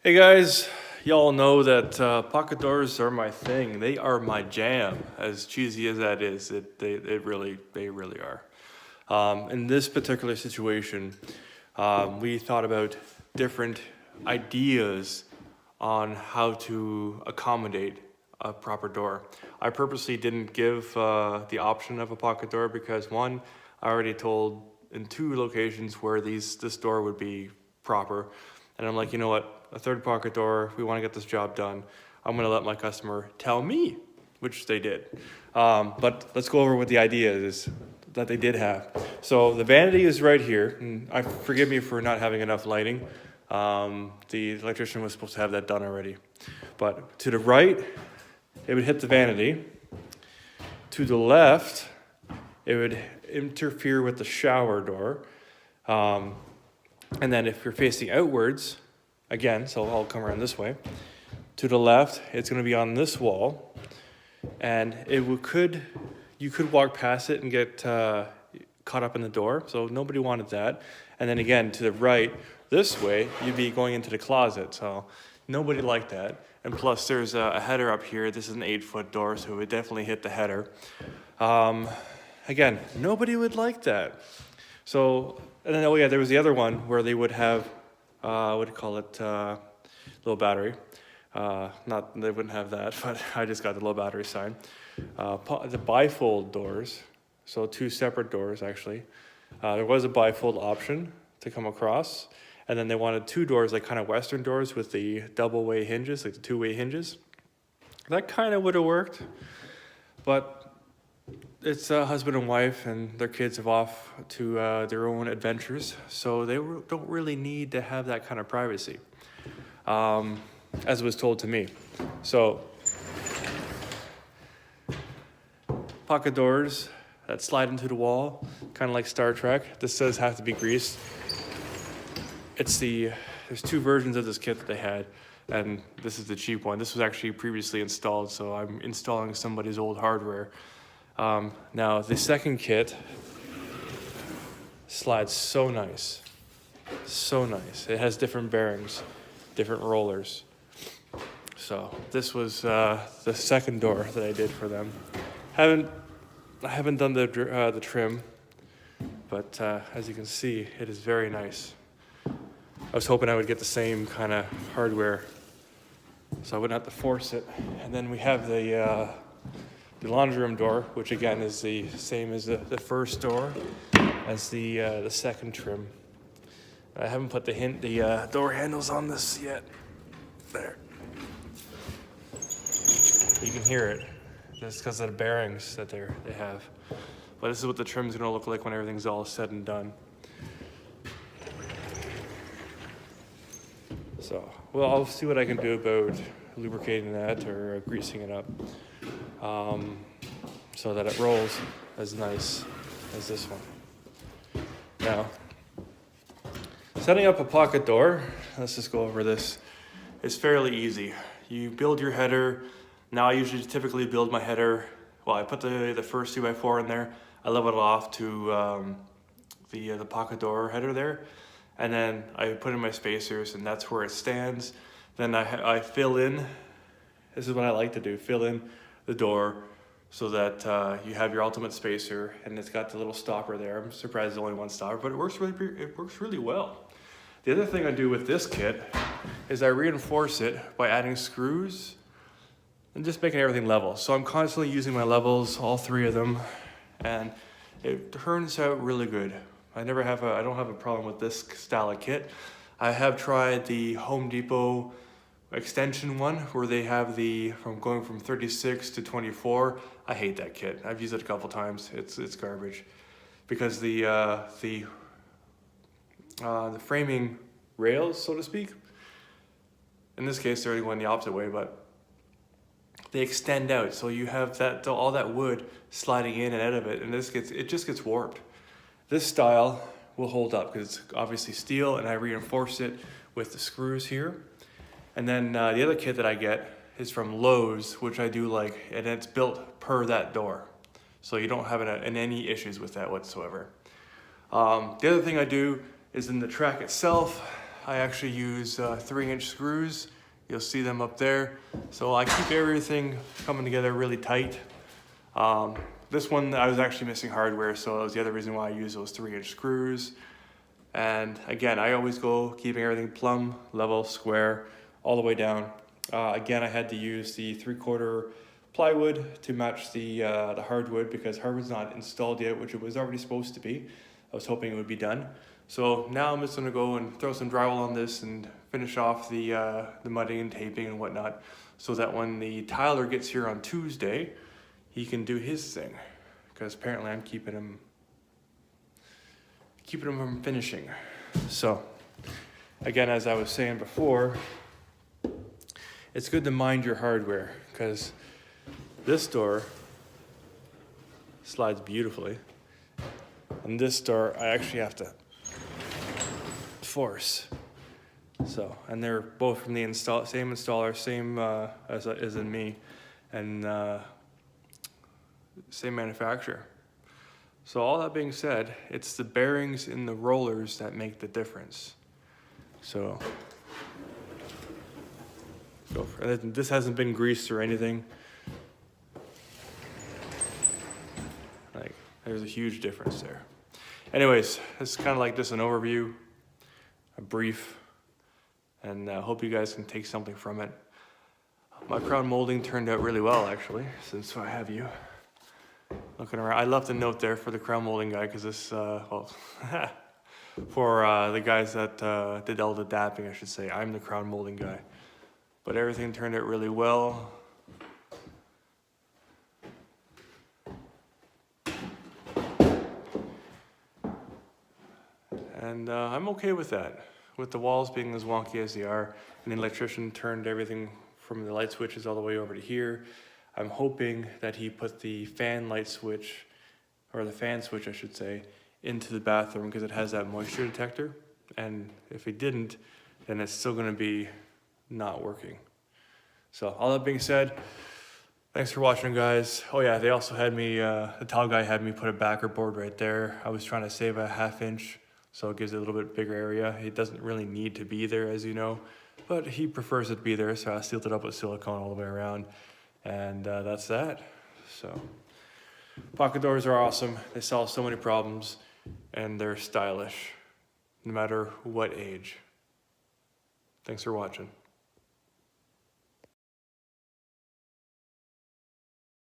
Hey guys, y'all know that pocket doors are my thing. They are my jam. As cheesy as that is, they really are. In this particular situation, we thought about different ideas on how to accommodate a proper door. I purposely didn't give the option of a pocket door because one, I already told in two locations where this door would be proper, and I'm like, you know what? A third pocket door. We want to get this job done. I'm gonna let my customer tell me, which they did. But let's go over what the idea is that they did have. So the vanity is right here, and forgive me for not having enough lighting. The electrician was supposed to have that done already. But to the right, it would hit the vanity. To the left, it would interfere with the shower door. And then if you're facing outwards, again, so I'll come around this way. To the left, it's going to be on this wall, and you could walk past it and get caught up in the door. So nobody wanted that. And then again, to the right, this way, you'd be going into the closet. So nobody liked that. And plus, there's a header up here. This is an 8-foot door, so it would definitely hit the header. Again, nobody would like that. So, and then, oh yeah, there was the other one where they would have, what do you call it, low battery. They wouldn't have that, but I just got the low battery sign. The bifold doors, so two separate doors actually. There was a bifold option to come across, and then they wanted two doors, like kind of Western doors with the double-way hinges, like the two-way hinges. That kind of would have worked, but it's a husband and wife, and their kids are off to their own adventures, so they don't really need to have that kind of privacy, as was told to me. So, pocket doors that slide into the wall, kind of like Star Trek. This does have to be greased. There's two versions of this kit that they had, and this is the cheap one. This was actually previously installed, so I'm installing somebody's old hardware. Now the second kit slides so nice. It has different bearings, different rollers. So this was the second door that I did for them. I haven't done the trim, but as you can see, it is very nice. I was hoping I would get the same kind of hardware, so I wouldn't have to force it. And then we have the laundry room door, which again is the same as the first door, as the second trim. I haven't put the door handles on this yet. There. You can hear it, just because of the bearings that they have. But this is what the trim's gonna look like when everything's all said and done. So, well, I'll see what I can do about lubricating that or greasing it up. So that it rolls as nice as this one. Now, setting up a pocket door, let's just go over this. It's fairly easy. You build your header. Now I usually typically build my header, well, I put the first 2x4 in there. I level it off to the pocket door header there. And then I put in my spacers, and that's where it stands. Then I fill in, this is what I like to do, fill in the door so that you have your ultimate spacer, and it's got the little stopper there. I'm surprised there's only one stopper, but it works really well. The other thing I do with this kit is I reinforce it by adding screws and just making everything level. So I'm constantly using my levels, all three of them, and it turns out really good. I don't have a problem with this style of kit. I have tried the Home Depot extension one where they have going from 36 to 24. I hate that kit. I've used it a couple times. It's garbage because the framing rails, so to speak, in this case they're going the opposite way, but they extend out, so you have all that wood sliding in and out of it, and it just gets warped. This style will hold up because it's obviously steel, and I reinforce it with the screws here. And then the other kit that I get is from Lowe's, which I do like, and it's built per that door. So you don't have any issues with that whatsoever. The other thing I do is in the track itself, I actually use 3-inch screws. You'll see them up there. So I keep everything coming together really tight. This one, I was actually missing hardware, so that was the other reason why I use those 3-inch screws. And again, I always go keeping everything plumb, level, square, all the way down. Again, I had to use the 3/4 plywood to match the hardwood because hardwood's not installed yet, which it was already supposed to be. I was hoping it would be done. So now I'm just gonna go and throw some drywall on this and finish off the mudding and taping and whatnot, so that when the tiler gets here on Tuesday, he can do his thing. Because apparently I'm keeping him from finishing. So again, as I was saying before, it's good to mind your hardware, because this door slides beautifully. And this door, I actually have to force. So, and they're both from the same installer, same as in me, and same manufacturer. So all that being said, it's the bearings in the rollers that make the difference. So, this hasn't been greased or anything. Like, there's a huge difference there. Anyways, it's kind of like just an overview, a brief, and I hope you guys can take something from it. My crown molding turned out really well, actually, since I have you looking around. I left a note there for the crown molding guy, because this, well, for the guys that did all the dapping, I should say. I'm the crown molding guy. But everything turned out really well. And I'm okay with that. With the walls being as wonky as they are, and the electrician turned everything from the light switches all the way over to here. I'm hoping that he put the fan light switch, or the fan switch I should say, into the bathroom, because it has that moisture detector. And if he didn't, then it's still gonna be not working. So all that being said, thanks for watching, guys. Oh yeah, they also had me, the tile guy had me put a backer board right there. I was trying to save a 1/2 inch, so it gives it a little bit bigger area. It doesn't really need to be there, as you know, but he prefers it to be there, so I sealed it up with silicone all the way around. And that's that. So pocket doors are awesome. They solve so many problems, and they're stylish, no matter what age. Thanks for watching.